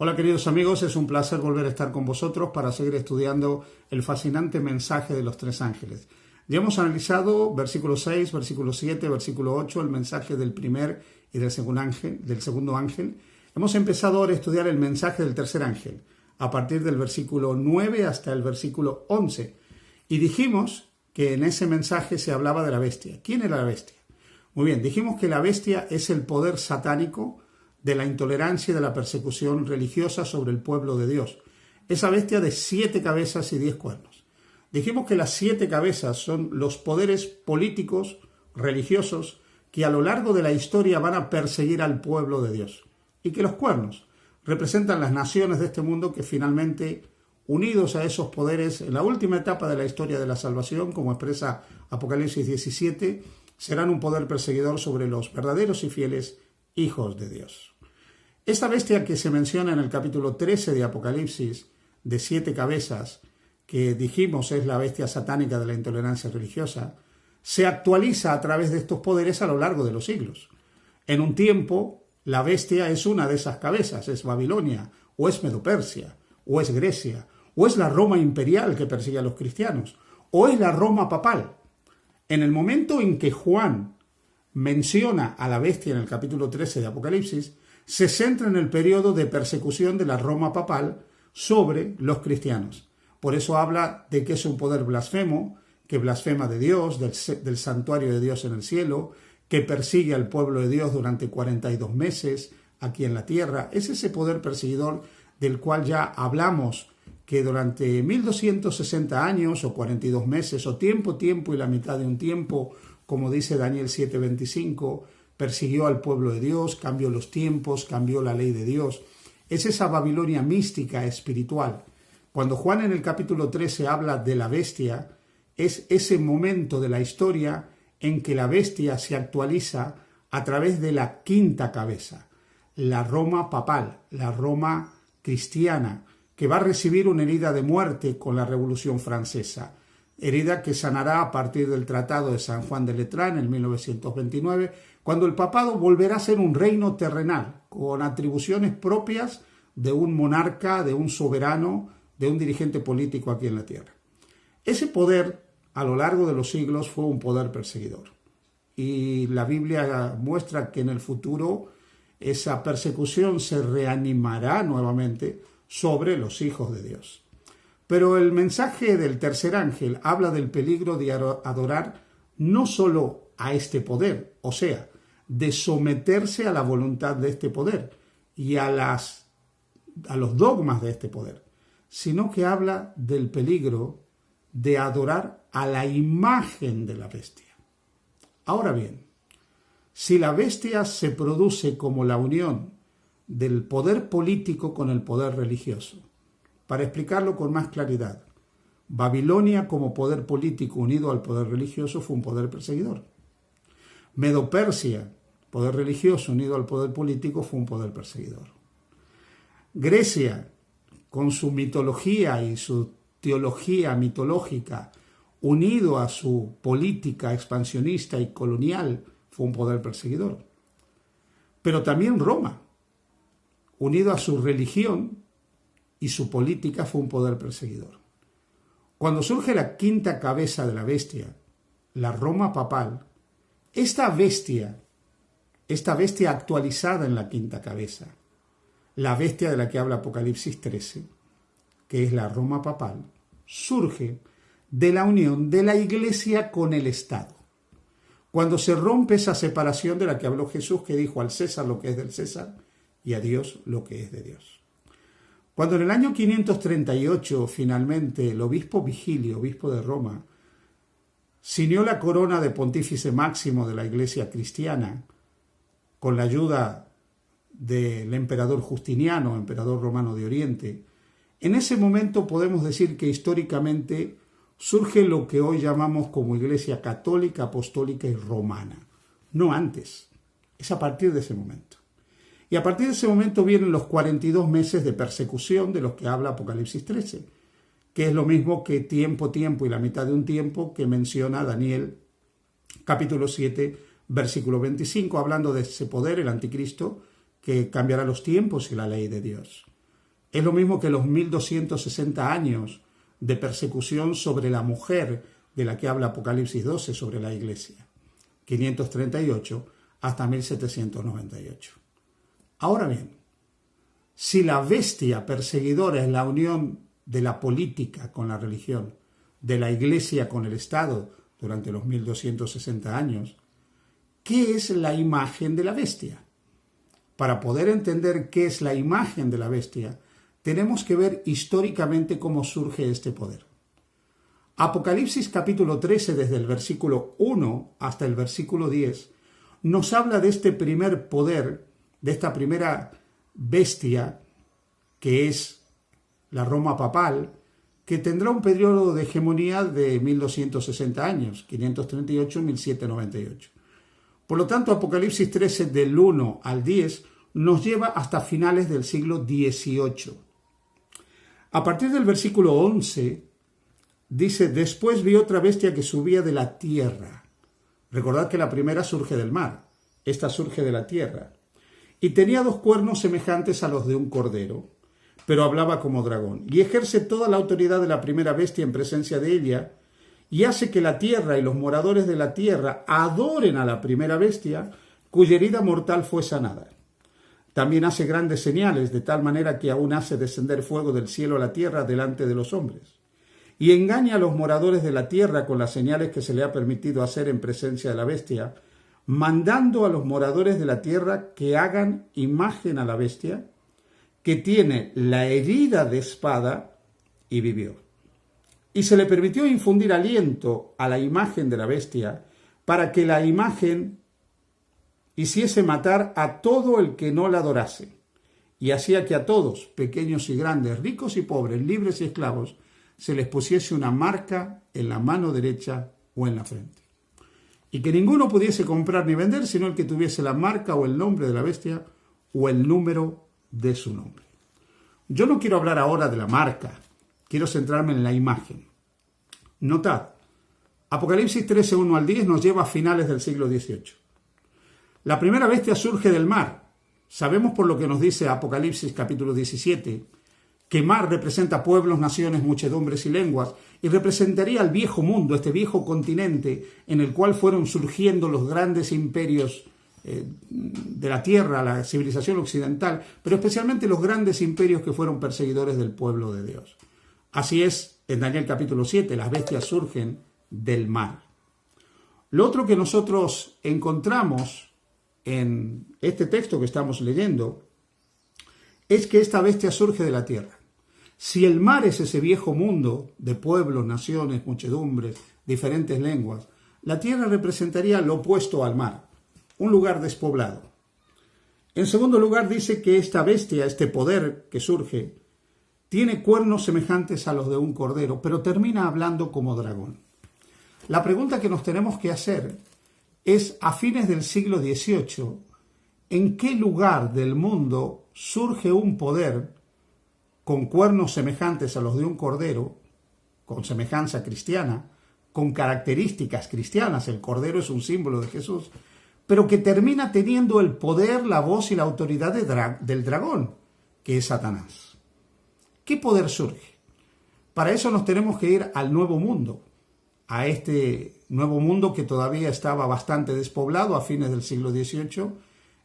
Hola queridos amigos, es un placer volver a estar con vosotros para seguir estudiando el fascinante mensaje de los tres ángeles. Ya hemos analizado versículo 6, versículo 7, versículo 8, el mensaje del primer y del segundo ángel. Hemos empezado ahora a estudiar el mensaje del tercer ángel, a partir del versículo 9 hasta el versículo 11. Y dijimos que en ese mensaje se hablaba de la bestia. ¿Quién era la bestia? Muy bien, dijimos que la bestia es el poder satánico de la intolerancia y de la persecución religiosa sobre el pueblo de Dios. Esa bestia de 7 cabezas y 10 cuernos. Dijimos que las 7 cabezas son los poderes políticos, religiosos, que a lo largo de la historia van a perseguir al pueblo de Dios. Y que los cuernos representan las naciones de este mundo que finalmente, unidos a esos poderes, en la última etapa de la historia de la salvación, como expresa Apocalipsis 17, serán un poder perseguidor sobre los verdaderos y fieles hijos de Dios. Esta bestia que se menciona en el capítulo 13 de Apocalipsis, de 7 cabezas, que dijimos es la bestia satánica de la intolerancia religiosa, se actualiza a través de estos poderes a lo largo de los siglos. En un tiempo, la bestia es una de esas cabezas, es Babilonia, o es Medo-Persia, o es Grecia, o es la Roma imperial que persigue a los cristianos, o es la Roma papal. En el momento en que Juan menciona a la bestia en el capítulo 13 de Apocalipsis, se centra en el periodo de persecución de la Roma papal sobre los cristianos. Por eso habla de que es un poder blasfemo, que blasfema de Dios, del santuario de Dios en el cielo, que persigue al pueblo de Dios durante 42 meses aquí en la tierra. Es ese poder perseguidor del cual ya hablamos, que durante 1260 años o 42 meses o tiempo y la mitad de un tiempo, como dice Daniel 7:25, persiguió al pueblo de Dios, cambió los tiempos, cambió la ley de Dios. Es esa Babilonia mística, espiritual. Cuando Juan en el capítulo 13 habla de la bestia, es ese momento de la historia en que la bestia se actualiza a través de la quinta cabeza, la Roma papal, la Roma cristiana, que va a recibir una herida de muerte con la Revolución Francesa, herida que sanará a partir del Tratado de San Juan de Letrán en 1929, cuando el papado volverá a ser un reino terrenal, con atribuciones propias de un monarca, de un soberano, de un dirigente político aquí en la tierra. Ese poder, a lo largo de los siglos, fue un poder perseguidor. Y la Biblia muestra que en el futuro esa persecución se reanimará nuevamente sobre los hijos de Dios. Pero el mensaje del tercer ángel habla del peligro de adorar no solo a este poder, o sea, de someterse a la voluntad de este poder y a los dogmas de este poder, sino que habla del peligro de adorar a la imagen de la bestia. Ahora bien, si la bestia se produce como la unión del poder político con el poder religioso, para explicarlo con más claridad, Babilonia como poder político unido al poder religioso fue un poder perseguidor. Medo-Persia, poder religioso unido al poder político, fue un poder perseguidor. Grecia, con su mitología y su teología mitológica, unido a su política expansionista y colonial, fue un poder perseguidor. Pero también Roma, unido a su religión y su política, fue un poder perseguidor. Cuando surge la quinta cabeza de la bestia, la Roma papal, esta bestia actualizada en la quinta cabeza, la bestia de la que habla Apocalipsis 13, que es la Roma papal, surge de la unión de la Iglesia con el Estado. Cuando se rompe esa separación de la que habló Jesús, que dijo al César lo que es del César y a Dios lo que es de Dios. Cuando en el año 538 finalmente el obispo Vigilio, obispo de Roma, ciñó la corona de pontífice máximo de la Iglesia cristiana con la ayuda del emperador Justiniano, emperador romano de Oriente, en ese momento podemos decir que históricamente surge lo que hoy llamamos como Iglesia católica, apostólica y romana. No antes, es a partir de ese momento. Y a partir de ese momento vienen los 42 meses de persecución de los que habla Apocalipsis 13, que es lo mismo que tiempo y la mitad de un tiempo que menciona Daniel capítulo 7, versículo 25, hablando de ese poder, el anticristo, que cambiará los tiempos y la ley de Dios. Es lo mismo que los 1260 años de persecución sobre la mujer de la que habla Apocalipsis 12 sobre la iglesia, 538 hasta 1798. Ahora bien, si la bestia perseguidora es la unión de la política con la religión, de la iglesia con el Estado durante los 1260 años, ¿qué es la imagen de la bestia? Para poder entender qué es la imagen de la bestia, tenemos que ver históricamente cómo surge este poder. Apocalipsis capítulo 13, desde el versículo 1 hasta el versículo 10, nos habla de este primer poder, de esta primera bestia, que es la Roma papal, que tendrá un periodo de hegemonía de 1260 años, 538 y 1798. Por lo tanto, Apocalipsis 13, del 1 al 10, nos lleva hasta finales del siglo XVIII. A partir del versículo 11, dice: después vi otra bestia que subía de la tierra. Recordad que la primera surge del mar, esta surge de la tierra. Y tenía 2 cuernos semejantes a los de un cordero, pero hablaba como dragón. Y ejerce toda la autoridad de la primera bestia en presencia de ella, y hace que la tierra y los moradores de la tierra adoren a la primera bestia, cuya herida mortal fue sanada. También hace grandes señales, de tal manera que aún hace descender fuego del cielo a la tierra delante de los hombres. Y engaña a los moradores de la tierra con las señales que se le ha permitido hacer en presencia de la bestia, mandando a los moradores de la tierra que hagan imagen a la bestia, que tiene la herida de espada y vivió. Y se le permitió infundir aliento a la imagen de la bestia, para que la imagen hiciese matar a todo el que no la adorase, y hacía que a todos, pequeños y grandes, ricos y pobres, libres y esclavos, se les pusiese una marca en la mano derecha o en la frente. Y que ninguno pudiese comprar ni vender, sino el que tuviese la marca o el nombre de la bestia o el número de su nombre. Yo no quiero hablar ahora de la marca, quiero centrarme en la imagen. Notad, Apocalipsis 13, 1 al 10 nos lleva a finales del siglo XVIII. La primera bestia surge del mar. Sabemos por lo que nos dice Apocalipsis capítulo 17, que mar representa pueblos, naciones, muchedumbres y lenguas, y representaría el viejo mundo, este viejo continente en el cual fueron surgiendo los grandes imperios de la tierra, la civilización occidental, pero especialmente los grandes imperios que fueron perseguidores del pueblo de Dios. Así es, en Daniel capítulo 7, las bestias surgen del mar. Lo otro que nosotros encontramos en este texto que estamos leyendo es que esta bestia surge de la tierra. Si el mar es ese viejo mundo de pueblos, naciones, muchedumbres, diferentes lenguas, la tierra representaría lo opuesto al mar, un lugar despoblado. En segundo lugar, dice que esta bestia, este poder que surge, tiene cuernos semejantes a los de un cordero, pero termina hablando como dragón. La pregunta que nos tenemos que hacer es, a fines del siglo XVIII, ¿en qué lugar del mundo surge un poder con cuernos semejantes a los de un cordero, con semejanza cristiana, con características cristianas? El cordero es un símbolo de Jesús, pero que termina teniendo el poder, la voz y la autoridad del dragón, que es Satanás. ¿Qué poder surge? Para eso nos tenemos que ir al Nuevo Mundo, a este Nuevo Mundo que todavía estaba bastante despoblado a fines del siglo XVIII,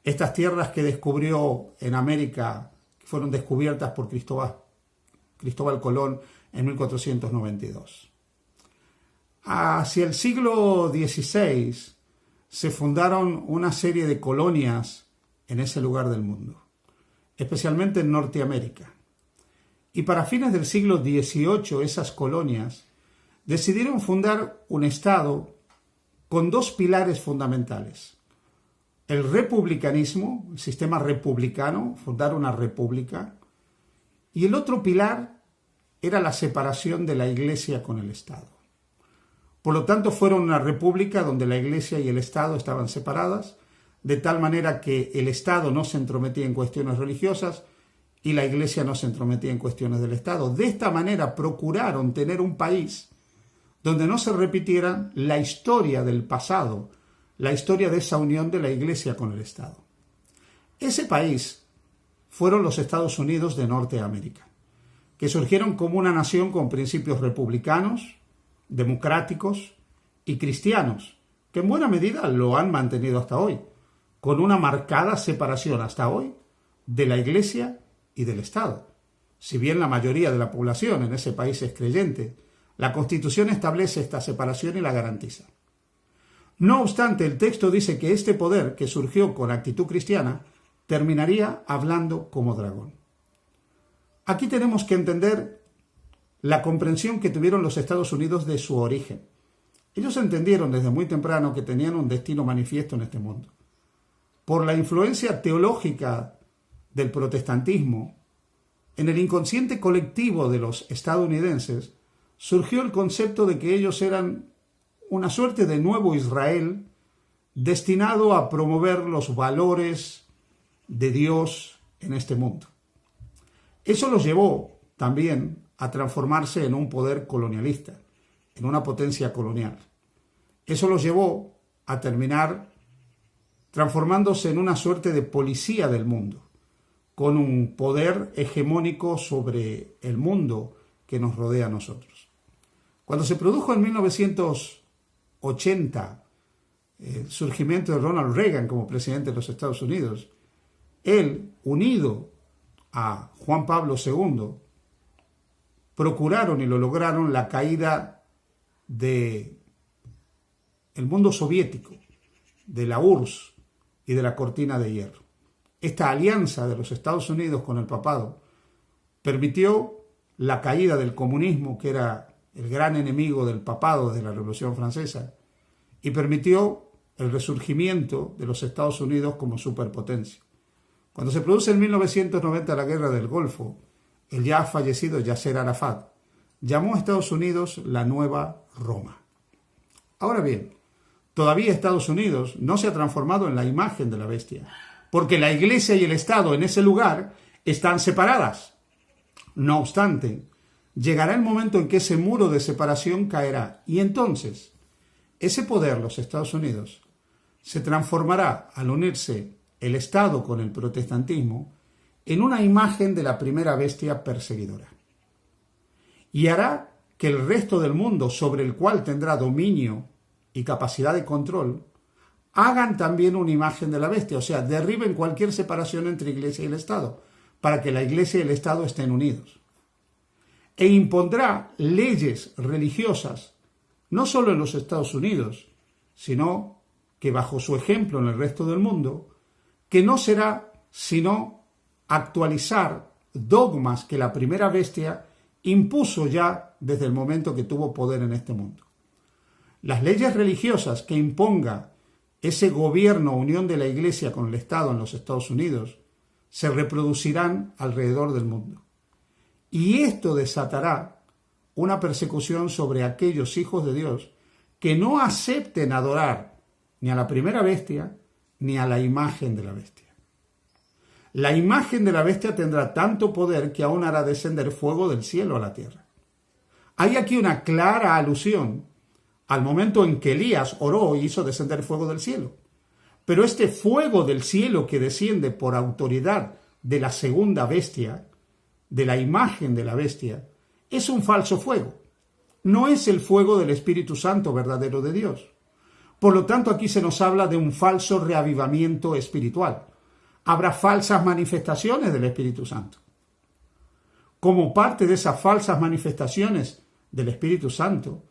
estas tierras que descubrió en América, que fueron descubiertas por Cristóbal Colón en 1492. Hacia el siglo XVI se fundaron una serie de colonias en ese lugar del mundo, especialmente en Norteamérica. Y para fines del siglo XVIII esas colonias decidieron fundar un Estado con 2 pilares fundamentales. El republicanismo, el sistema republicano, fundar una república, y el otro pilar era la separación de la Iglesia con el Estado. Por lo tanto, fueron una república donde la Iglesia y el Estado estaban separadas, de tal manera que el Estado no se entrometía en cuestiones religiosas y la Iglesia no se entrometía en cuestiones del Estado. De esta manera procuraron tener un país donde no se repitiera la historia del pasado, la historia de esa unión de la Iglesia con el Estado. Ese país fueron los Estados Unidos de Norteamérica, que surgieron como una nación con principios republicanos, democráticos y cristianos, que en buena medida lo han mantenido hasta hoy, con una marcada separación hasta hoy de la Iglesia y del Estado. Si bien la mayoría de la población en ese país es creyente, la Constitución establece esta separación y la garantiza. No obstante, el texto dice que este poder, que surgió con actitud cristiana, terminaría hablando como dragón. Aquí tenemos que entender la comprensión que tuvieron los Estados Unidos de su origen. Ellos entendieron desde muy temprano que tenían un destino manifiesto en este mundo. Por la influencia teológica del protestantismo, en el inconsciente colectivo de los estadounidenses surgió el concepto de que ellos eran una suerte de nuevo Israel destinado a promover los valores de Dios en este mundo. Eso los llevó también a transformarse en un poder colonialista, en una potencia colonial. Eso los llevó a terminar transformándose en una suerte de policía del mundo, con un poder hegemónico sobre el mundo que nos rodea a nosotros. Cuando se produjo en 1980 el surgimiento de Ronald Reagan como presidente de los Estados Unidos, él, unido a Juan Pablo II, procuraron y lo lograron la caída del mundo soviético, de la URSS y de la cortina de hierro. Esta alianza de los Estados Unidos con el papado permitió la caída del comunismo, que era el gran enemigo del papado desde la Revolución Francesa, y permitió el resurgimiento de los Estados Unidos como superpotencia. Cuando se produce en 1990 la Guerra del Golfo, el ya fallecido Yasser Arafat llamó a Estados Unidos la nueva Roma. Ahora bien, todavía Estados Unidos no se ha transformado en la imagen de la bestia, porque la Iglesia y el Estado en ese lugar están separadas. No obstante, llegará el momento en que ese muro de separación caerá, y entonces ese poder, los Estados Unidos, se transformará, al unirse el Estado con el protestantismo, en una imagen de la primera bestia perseguidora. Y hará que el resto del mundo, sobre el cual tendrá dominio y capacidad de control, hagan también una imagen de la bestia, o sea, derriben cualquier separación entre Iglesia y el Estado, para que la Iglesia y el Estado estén unidos. E impondrá leyes religiosas, no solo en los Estados Unidos, sino que bajo su ejemplo en el resto del mundo, que no será sino actualizar dogmas que la primera bestia impuso ya desde el momento que tuvo poder en este mundo. Las leyes religiosas que imponga ese gobierno o unión de la Iglesia con el Estado en los Estados Unidos se reproducirán alrededor del mundo. Y esto desatará una persecución sobre aquellos hijos de Dios que no acepten adorar ni a la primera bestia ni a la imagen de la bestia. La imagen de la bestia tendrá tanto poder que aún hará descender fuego del cielo a la tierra. Hay aquí una clara alusión al momento en que Elías oró y hizo descender fuego del cielo. Pero este fuego del cielo que desciende por autoridad de la segunda bestia, de la imagen de la bestia, es un falso fuego. No es el fuego del Espíritu Santo verdadero de Dios. Por lo tanto, aquí se nos habla de un falso reavivamiento espiritual. Habrá falsas manifestaciones del Espíritu Santo. Como parte de esas falsas manifestaciones del Espíritu Santo,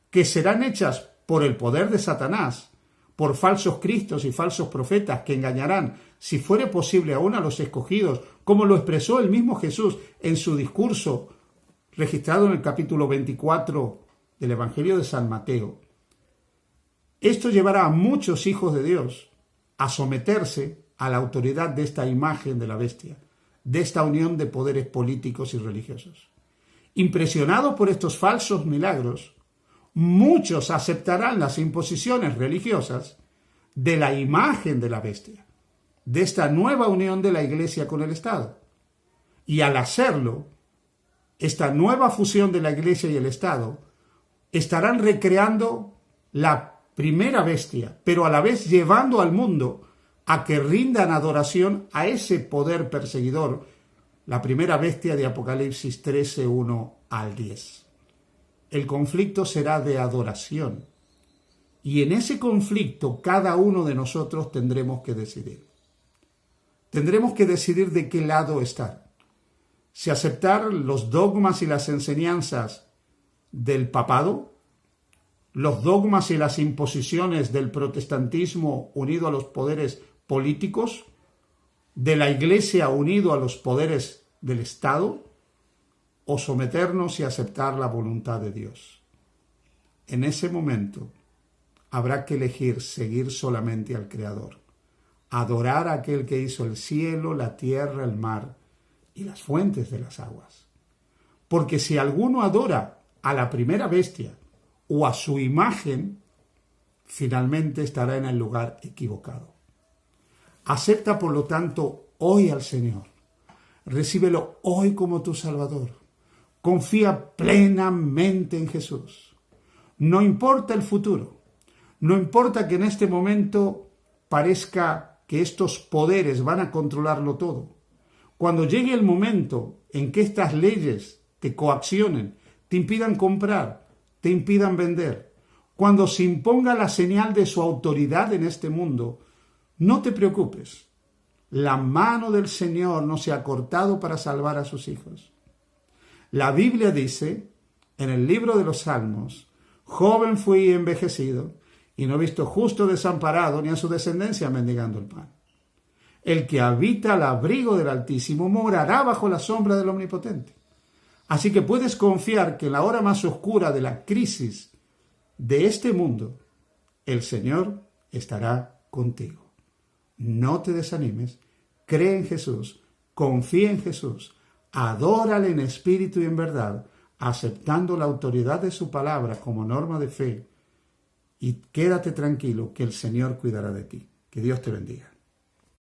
que serán hechas por el poder de Satanás, por falsos cristos y falsos profetas que engañarán, si fuere posible, aún a los escogidos, como lo expresó el mismo Jesús en su discurso registrado en el capítulo 24 del Evangelio de San Mateo. Esto llevará a muchos hijos de Dios a someterse a la autoridad de esta imagen de la bestia, de esta unión de poderes políticos y religiosos. Impresionados por estos falsos milagros, muchos aceptarán las imposiciones religiosas de la imagen de la bestia, de esta nueva unión de la Iglesia con el Estado. Y al hacerlo, esta nueva fusión de la Iglesia y el Estado estarán recreando la primera bestia, pero a la vez llevando al mundo a que rindan adoración a ese poder perseguidor, la primera bestia de Apocalipsis 13, 1 al 10. El conflicto será de adoración. Y en ese conflicto cada uno de nosotros tendremos que decidir. Tendremos que decidir de qué lado estar. Si aceptar los dogmas y las enseñanzas del papado, los dogmas y las imposiciones del protestantismo unido a los poderes políticos, de la Iglesia unido a los poderes del Estado, o someternos y aceptar la voluntad de Dios. En ese momento habrá que elegir seguir solamente al Creador, adorar a aquel que hizo el cielo, la tierra, el mar y las fuentes de las aguas. Porque si alguno adora a la primera bestia o a su imagen, finalmente estará en el lugar equivocado. Acepta, por lo tanto, hoy al Señor. Recíbelo hoy como tu Salvador. Confía plenamente en Jesús. No importa el futuro. No importa que en este momento parezca que estos poderes van a controlarlo todo. Cuando llegue el momento en que estas leyes te coaccionen, te impidan comprar, te impidan vender, cuando se imponga la señal de su autoridad en este mundo, no te preocupes. La mano del Señor no se ha cortado para salvar a sus hijos. La Biblia dice, en el libro de los Salmos, joven fui y envejecido, y no he visto justo desamparado ni a su descendencia mendigando el pan. El que habita al abrigo del Altísimo morará bajo la sombra del Omnipotente. Así que puedes confiar que en la hora más oscura de la crisis de este mundo, el Señor estará contigo. No te desanimes, cree en Jesús, confía en Jesús, adórale en espíritu y en verdad, aceptando la autoridad de su palabra como norma de fe, y quédate tranquilo que el Señor cuidará de ti. Que Dios te bendiga.